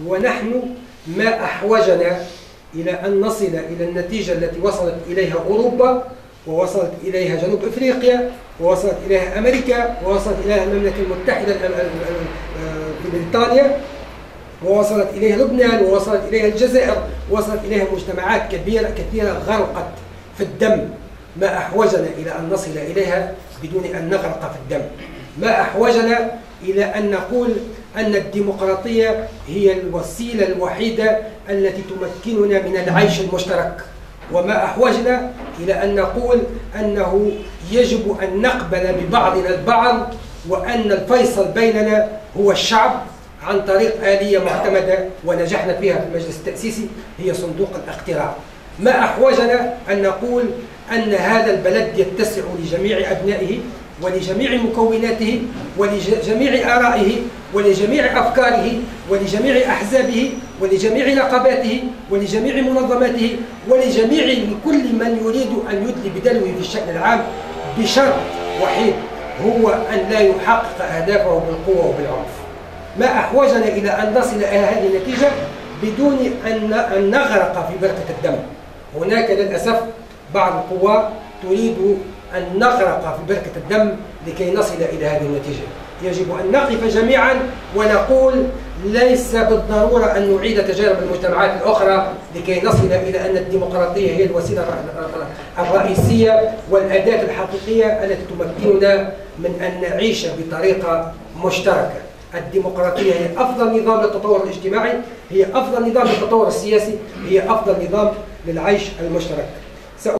ونحن ما أحوجنا إلى أن نصل إلى النتيجة التي وصلت إليها أوروبا، ووصلت إليها جنوب إفريقيا، ووصلت إليها أمريكا، ووصلت إليها المملكة المتحدة بريطانيا، ووصلت إليها لبنان، ووصلت إليها الجزائر، ووصلت إليها مجتمعات كثيرة غرقت في الدم. ما أحوجنا إلى أن نصل إليها بدون أن نغرق في الدم. ما أحوجنا إلى أن نقول أن الديمقراطية هي الوسيلة الوحيدة التي تمكننا من العيش المشترك. وما أحوجنا إلى أن نقول أنه يجب أن نقبل ببعضنا البعض، وأن الفيصل بيننا هو الشعب عن طريق آلية معتمدة ونجحنا فيها في المجلس التأسيسي، هي صندوق الاقتراع. ما أحوجنا أن نقول أن هذا البلد يتسع لجميع أبنائه ولجميع مكوناته ولجميع آرائه ولجميع أفكاره ولجميع أحزابه ولجميع نقاباته ولجميع منظماته لكل من يريد أن يدلي بدلوه في الشأن العام، بشرط وحيد هو أن لا يحقق أهدافه بالقوة وبالعنف. ما أحوجنا إلى أن نصل إلى هذه النتيجة بدون أن نغرق في بركة الدم. هناك للأسف بعض القوى تريد أن نغرق في بركة الدم لكي نصل إلى هذه النتيجة. يجب أن نقف جميعا ونقول ليس بالضرورة أن نعيد تجارب المجتمعات الأخرى لكي نصل إلى أن الديمقراطية هي الوسيلة الرئيسية والأداة الحقيقية التي تمكننا من أن نعيش بطريقة مشتركة. الديمقراطية هي أفضل نظام للتطور الاجتماعي، هي أفضل نظام للتطور السياسي، هي أفضل نظام للعيش المشترك.